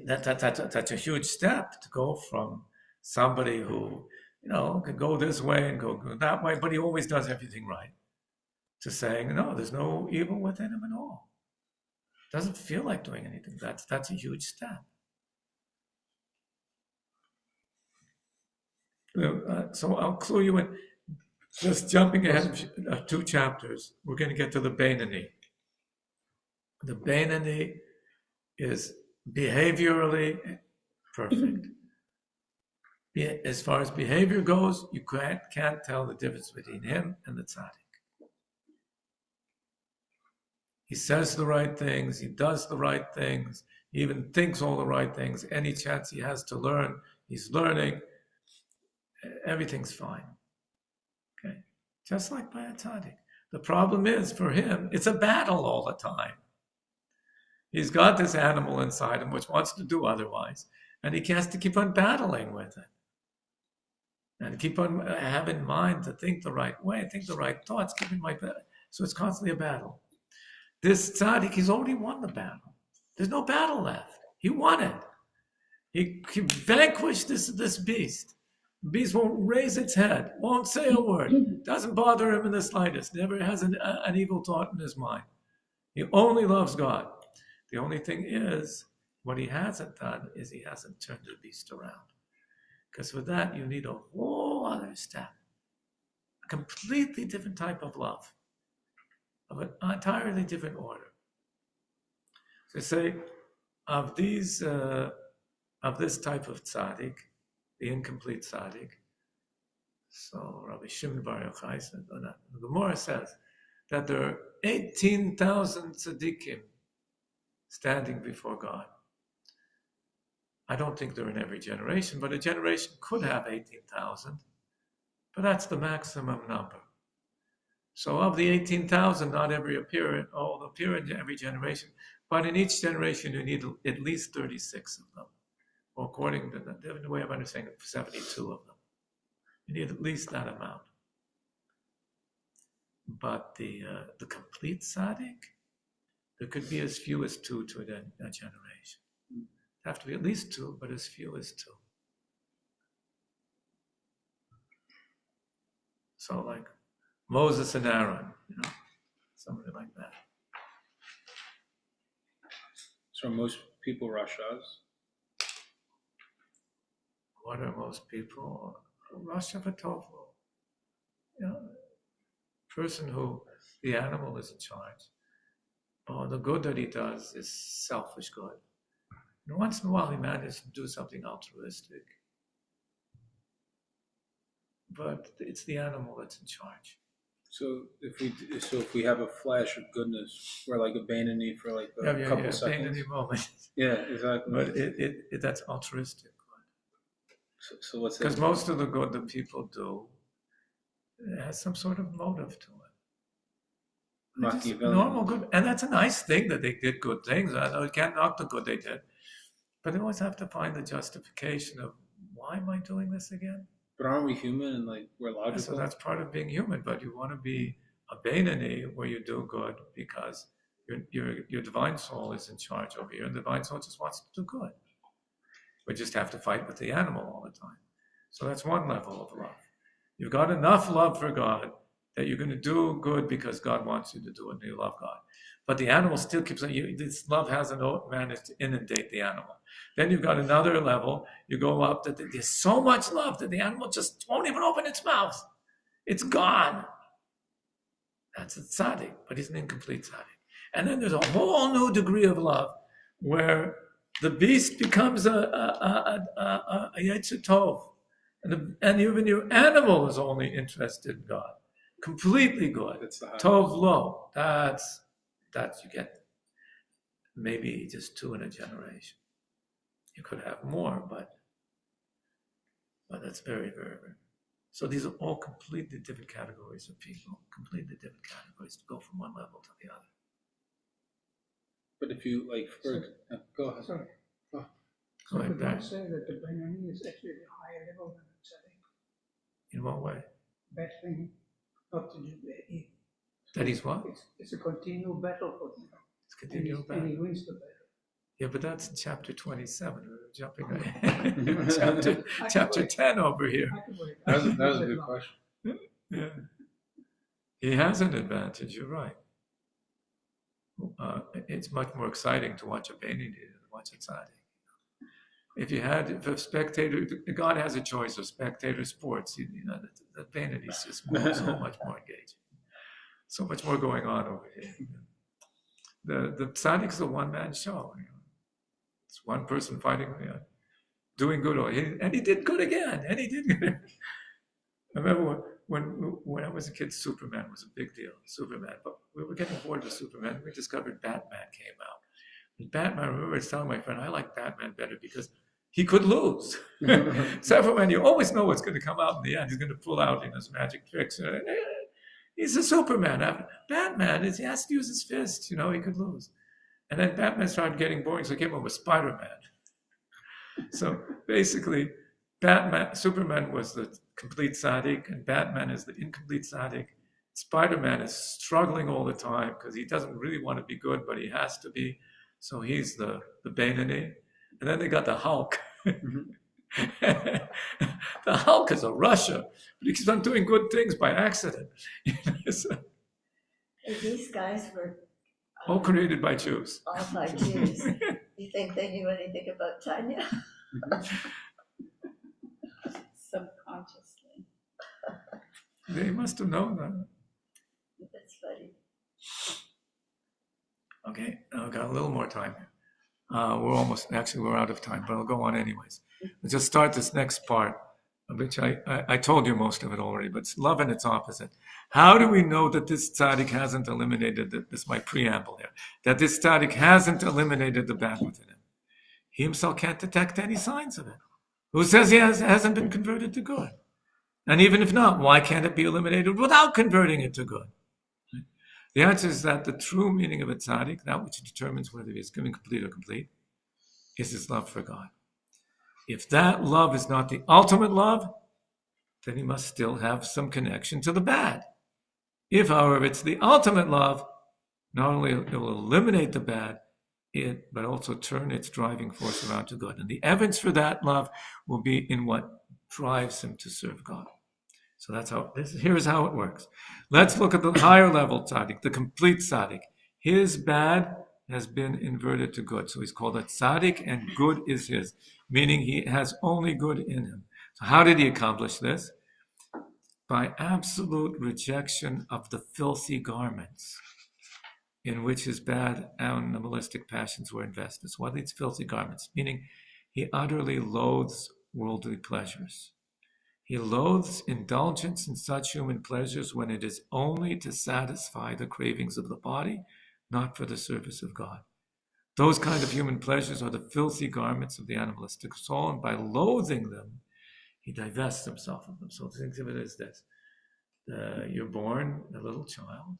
that's a huge step to go from somebody who, can go this way and go that way, but he always does everything right, to saying, no, there's no evil within him at all. Doesn't feel like doing anything. That's a huge step. So I'll clue you in. Just jumping ahead of 2 chapters, we're going to get to the Beinani. The Beinani is behaviorally perfect. As far as behavior goes, you can't tell the difference between him and the tzaddik. He says the right things, he does the right things, he even thinks all the right things. Any chance he has to learn, he's learning. Everything's fine. Okay? Just like by a tzaddik. The problem is, for him, it's a battle all the time. He's got this animal inside him which wants to do otherwise, and he has to keep on battling with it. And keep on having in mind to think the right way, think the right thoughts, so it's constantly a battle. This tzaddik, he's already won the battle. There's no battle left. He won it. He vanquished this beast. The beast won't raise its head, won't say a word, doesn't bother him in the slightest, never has an evil thought in his mind. He only loves God. The only thing is, what he hasn't done is he hasn't turned the beast around. Because for that, you need a whole other step. A completely different type of love. Of an entirely different order. So say, of this type of tzaddik, the incomplete tzaddik, so Rabbi Shimon Bar Yochai said, the Gemara says that there are 18,000 tzaddikim standing before God. I don't think they're in every generation, but a generation could have 18,000, but that's the maximum number. So of the 18,000, not every all appear in every generation, but in each generation you need at least 36 of them. Or according to the way of understanding it, 72 of them. You need at least that amount. But the complete tzaddik, there could be as few as 2 to a generation. Have to be at least 2, but as few as 2. So like Moses and Aaron, somebody like that. So most people Rashas? What are most people? Rasha V'Tovu. Person who the animal is in charge. Oh, the good that he does is selfish good. And once in a while he manages to do something altruistic. But it's the animal that's in charge. So if we have a flash of goodness, we're like abandoned for like a couple seconds. Abandoned moment. Yeah, exactly. But it that's altruistic. So what's that? Because most of the good that people do has some sort of motive to it. Just normal good, and that's a nice thing that they did good things. I know you can't knock the good they did, but they always have to find the justification of why am I doing this again? But aren't we human and like we're logical? So that's part of being human. But you want to be a Beinoni where you do good because your divine soul is in charge over here, and the divine soul just wants to do good. We just have to fight with the animal all the time. So that's one level of love. You've got enough love for God that you're going to do good because God wants you to do it and you love God. But the animal still keeps on, this love hasn't managed to inundate the animal. Then you've got another level, you go up, that there's so much love that the animal just won't even open its mouth. It's gone. That's a tzaddik, but he's an incomplete tzaddik. And then there's a whole new degree of love where the beast becomes a yetzer tov. And even your animal is only interested in God. Completely good. Tov lo. That's you get maybe just 2 in a generation. You could have more, but that's very, very rare. So these are all completely different categories of people, completely different categories to go from one level to the other. But if you go ahead. Sorry. Go So ahead, could I Dan. say that the Beinoni is actually a higher level than the tzaddik? In what way? Battling, not to do That he's what? It's a continual battle for him. It's continual And he battle. wins the battle. Yeah, but that's in chapter 27. We're jumping ahead. chapter 10 over here. That was a good question. Yeah. He has an advantage, you're right. It's much more exciting to watch a Beinoni than watch a tzaddik. If a spectator, God has a choice of spectator sports, the Beinoni is just so much more engaging. So much more going on over here. The tzaddik's a one-man show. It's one person fighting, doing good, and he did good again, and he did good. I remember when I was a kid, Superman was a big deal. Superman, but we were getting bored with Superman. We discovered Batman came out. And Batman, I remember telling my friend, I like Batman better because he could lose. Superman, you always know what's going to come out in the end. He's going to pull out his magic tricks. He's a Superman. Batman, he has to use his fists. He could lose. And then Batman started getting boring, so he came up with Spider-Man. So basically, Superman was the complete tzaddik, and Batman is the incomplete tzaddik, Spider-Man is struggling all the time because he doesn't really want to be good, but he has to be. So he's the Beinoni. And then they got the Hulk. The Hulk is a Russia, but he keeps on doing good things by accident. So, These guys were all created by Jews. all by Jews. You think they knew anything about Tanya? Subconsciously. They must have known that. That's funny. Okay, I've got a little more time. We're out of time, but I'll go on anyways. Let's just start this next part, which I told you most of it already, but it's love and its opposite. How do we know that this tzaddik hasn't eliminated, this is my preamble here, that this tzaddik hasn't eliminated the bad within him? He himself can't detect any signs of it. Who says he hasn't been converted to good? And even if not, why can't it be eliminated without converting it to good? The answer is that the true meaning of a tzaddik, that which determines whether he is incomplete or complete, is his love for God. If that love is not the ultimate love, then he must still have some connection to the bad. If, however, it's the ultimate love, not only it will eliminate the bad, but also turn its driving force around to good. And the evidence for that love will be in what drives him to serve God. So here's how it works. Let's look at the higher level tzaddik, the complete tzaddik. His bad has been inverted to good. So he's called a tzaddik, and good is his, meaning he has only good in him. So how did he accomplish this? By absolute rejection of the filthy garments in which his bad animalistic passions were invested. So what are these filthy garments? Meaning he utterly loathes worldly pleasures. He loathes indulgence in such human pleasures when it is only to satisfy the cravings of the body, not for the service of God. Those kind of human pleasures are the filthy garments of the animalistic soul, and by loathing them, he divests himself of them. So think of it as this. You're born a little child,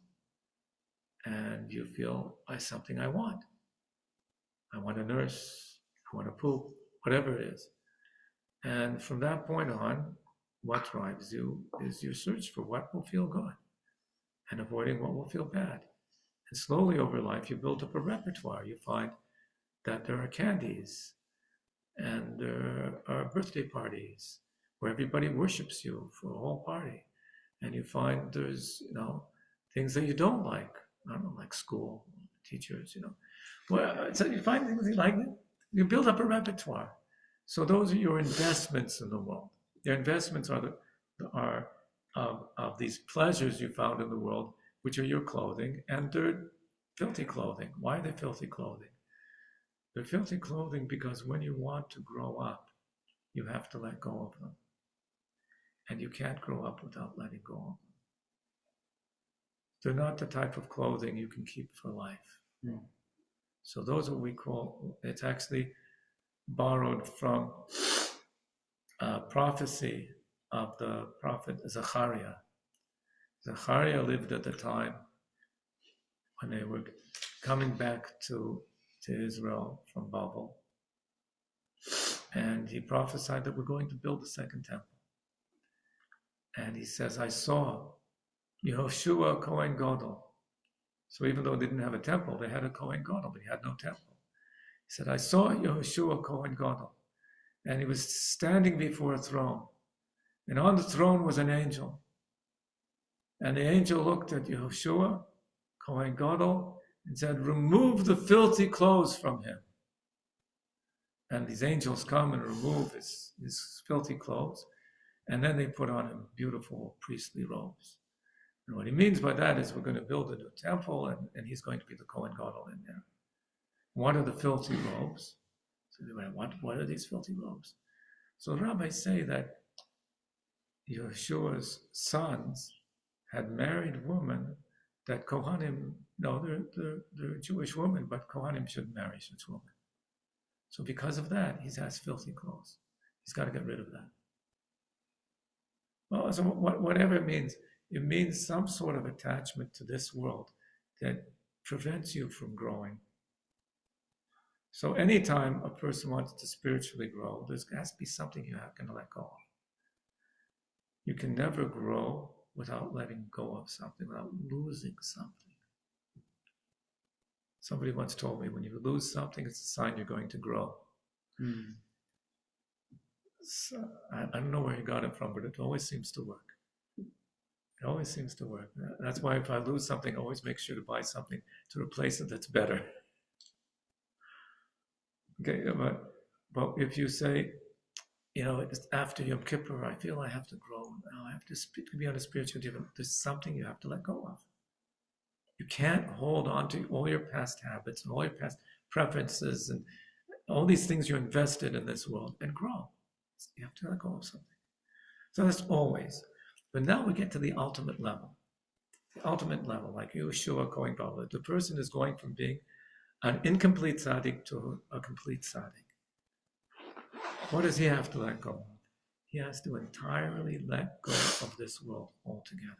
and you feel, something I want. I want a nurse, I want to poop, whatever it is. And from that point on, what drives you is your search for what will feel good and avoiding what will feel bad. And slowly over life, you build up a repertoire. You find that there are candies and there are birthday parties where everybody worships you for a whole party. And you find there's, things that you don't like. I don't know, like school, teachers, Well, so you find things you like, you build up a repertoire. So those are your investments in the world. Your investments are of these pleasures you found in the world, which are your clothing, and they're filthy clothing. Why are they filthy clothing? They're filthy clothing because when you want to grow up, you have to let go of them. And you can't grow up without letting go of them. They're not the type of clothing you can keep for life. No. So those are what we call, it's actually borrowed from prophecy of the prophet Zechariah. Zechariah lived at the time when they were coming back to Israel from Babel. And he prophesied that we're going to build a second temple. And he says, I saw Yehoshua Kohen Gadol. So even though they didn't have a temple, they had a Kohen Gadol, but he had no temple. He said, I saw Yehoshua Kohen Gadol. And he was standing before a throne. And on the throne was an angel. And the angel looked at Yehoshua, Kohen Gadol, and said, remove the filthy clothes from him. And these angels come and remove his filthy clothes. And then they put on him beautiful priestly robes. And what he means by that is we're going to build a new temple, and he's going to be the Kohen Gadol in there. What are the filthy robes? So they went, what are these filthy robes? So the rabbis say that Yeshua's sons had married women that Kohanim, they're Jewish women, but Kohanim shouldn't marry such women. So because of that, he has filthy clothes. He's got to get rid of that. Well, so whatever it means some sort of attachment to this world that prevents you from growing. So anytime a person wants to spiritually grow, there has to be something you have to let go of. You can never grow without letting go of something, without losing something. Somebody once told me, when you lose something, it's a sign you're going to grow. So, I don't know where he got it from, but it always seems to work. It always seems to work. That's why if I lose something, I always make sure to buy something to replace it that's better. Okay, but if you say, it's after Yom Kippur, I feel I have to grow. Now I have to be on a spiritual journey. There's something you have to let go of. You can't hold on to all your past habits and all your past preferences and all these things you invested in this world and grow. You have to let go of something. So that's always. But now we get to the ultimate level. The ultimate level, like Yeshua going Bala. The person is going from being an incomplete tzaddik to a complete tzaddik. What does he have to let go of? He has to entirely let go of this world altogether.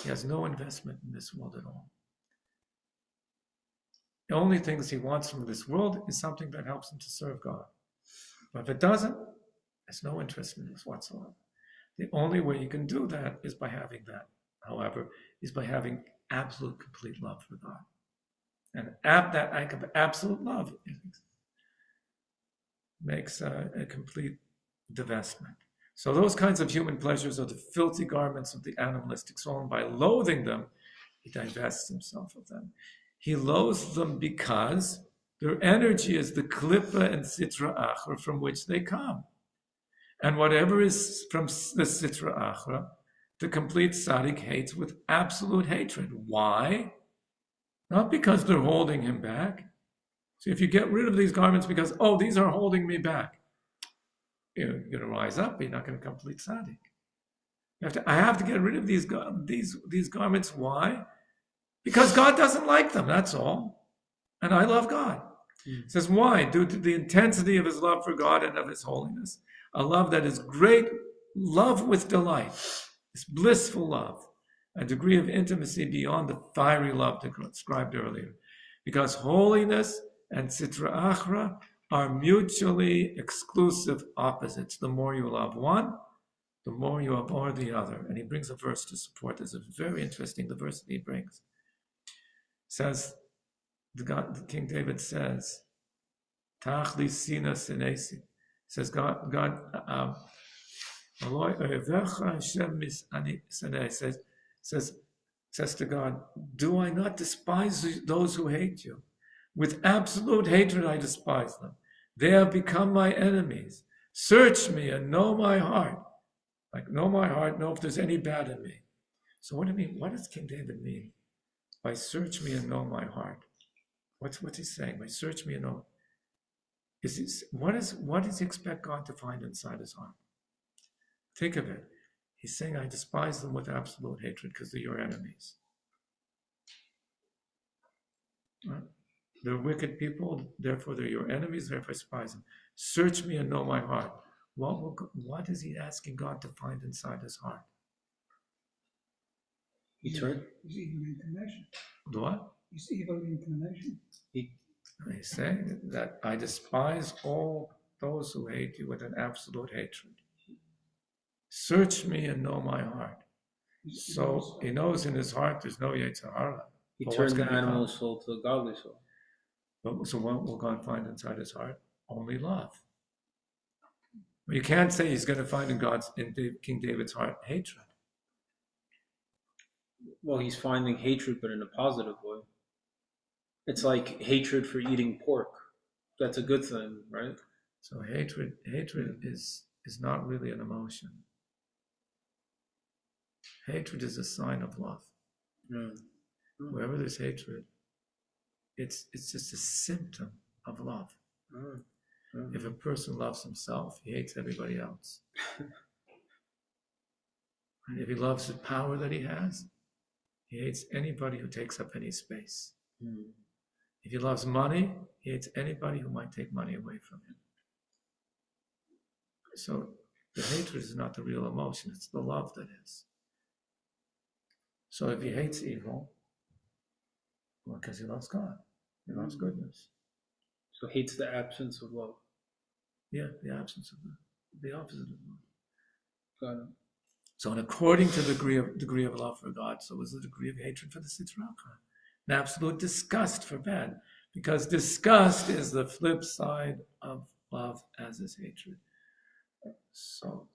He has no investment in this world at all. The only things he wants from this world is something that helps him to serve God. But if it doesn't, there's no interest in this whatsoever. The only way you can do that is by having that, however, is by having absolute, complete love for God. And that act of absolute love makes a complete divestment. So those kinds of human pleasures are the filthy garments of the animalistic soul, and by loathing them, he divests himself of them. He loathes them because their energy is the klippa and sitra achra from which they come. And whatever is from the sitra achra, the complete tzaddik hates with absolute hatred. Why? Not because they're holding him back. So if you get rid of these garments because, these are holding me back, you're going to rise up, but you're not going to complete tzaddik. I have to get rid of these garments. Why? Because God doesn't like them, that's all. And I love God. It says, why? Due to the intensity of his love for God and of his holiness. A love that is great love with delight. It's blissful love. A degree of intimacy beyond the fiery love described earlier. Because holiness and sitra achra are mutually exclusive opposites. The more you love one, the more you abhor the other. And he brings a verse to support this. It's very interesting, the verse that he brings. It says, King David says, Tachli sina senesi. Says God, says to God, do I not despise those who hate you? With absolute hatred I despise them. They have become my enemies. Search me and know my heart. Like, know my heart, know if there's any bad in me. So what does King David mean by search me and know my heart? What's he saying? By search me and know. What does he expect God to find inside his heart? Think of it. He's saying, I despise them with absolute hatred because they're your enemies. Right? They're wicked people, therefore they're your enemies, therefore I despise them. Search me and know my heart. What is he asking God to find inside his heart? His evil inclination. What? His evil inclination. He's saying that I despise all those who hate you with an absolute hatred. Search me and know my heart. So he knows in his heart there's no Yetzer Hara. He turned the animal soul to a godly soul. So what will God find inside his heart? Only love. But you can't say he's going to find in King David's heart hatred. Well, he's finding hatred, but in a positive way. It's like hatred for eating pork. That's a good thing, right? So hatred is not really an emotion. Hatred is a sign of love. Wherever there's hatred, it's just a symptom of love. If a person loves himself, he hates everybody else. And if he loves the power that he has, he hates anybody who takes up any space. If he loves money, he hates anybody who might take money away from him. So the hatred is not the real emotion, it's the love that is. So if he hates evil, well, because he loves God, he loves goodness. So hates the absence of love. Yeah, the absence of the opposite of love. Got it. So, and according to the degree of love for God, so is the degree of hatred for the Sitra Achra. An absolute disgust for bad, because disgust is the flip side of love, as is hatred. So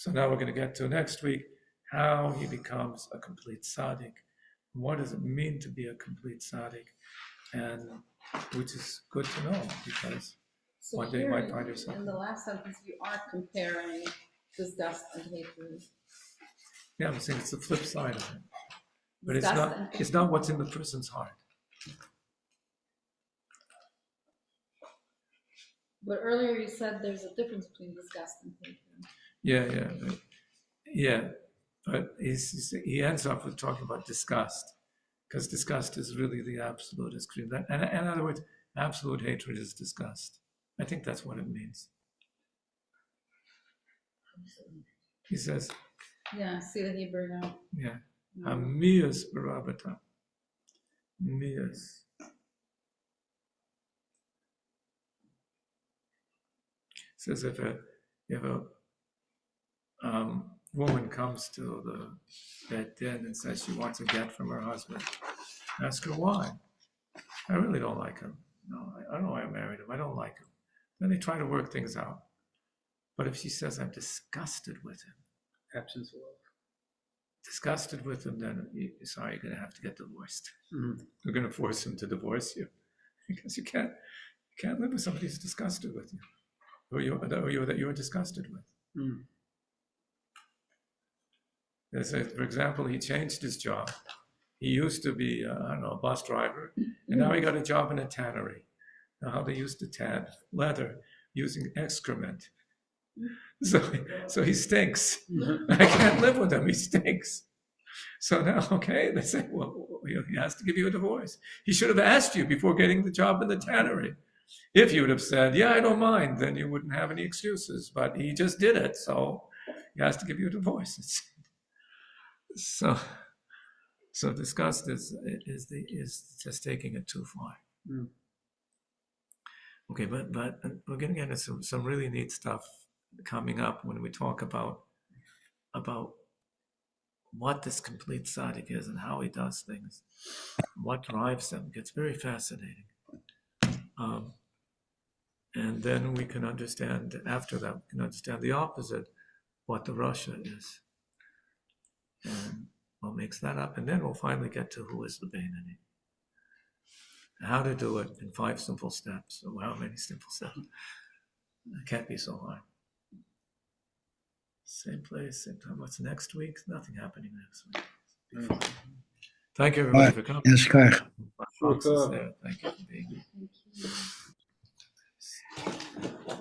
now we're going to get to next week how he becomes a complete tzaddik. What does it mean to be a complete tzaddik? And which is good to know, because So one day you here, might find yourself. in the last sentence, you are comparing disgust and hatred. Yeah, I'm saying it's the flip side of it. But Disgust it's not what's in the person's heart. But earlier you said there's a difference between disgust and hatred. But he ends up with talking about disgust, because disgust is really the absolute extreme. And in other words, absolute hatred is disgust. I think that's what it means. He says, Yeah, see the Hebrew now. yeah, Hamiyas barabata. Miyas. Says if a woman comes to the bed den and says she wants a get from her husband, ask her why. I really don't like him. No, I don't know why I married him. I don't like him. Then they try to work things out. But if she says, I'm disgusted with him, Absence of love. disgusted with him, then you're going to have to get divorced. Mm-hmm. We're going to force him to divorce you, because you can't live with somebody who's disgusted with you, or that you're disgusted with. Mm. For example, he changed his job. He used to be, a bus driver, and now he got a job in a tannery. Now, how they used to tan leather using excrement. So he stinks. I can't live with him. He stinks. So now, okay, they say, well, he has to give you a divorce. He should have asked you before getting the job in the tannery. If you would have said, yeah, I don't mind, then you wouldn't have any excuses. But he just did it, so he has to give you a divorce. So disgust is just taking it too far. Mm. Okay, but we're going to get into some really neat stuff coming up when we talk about what this complete tzaddik is and how he does things, what drives him. It gets very fascinating. And then we can understand, after that, we can understand the opposite, what the Russia is. And what makes that up. And then we'll finally get to who is the Beinoni. How to do it in 5 simple steps. Or how many simple steps? It can't be so hard. Same place, same time. What's next week? Nothing happening next week. Mm. Thank you, everybody, for coming. Yes, Kach. Thank you for being here. Thank you.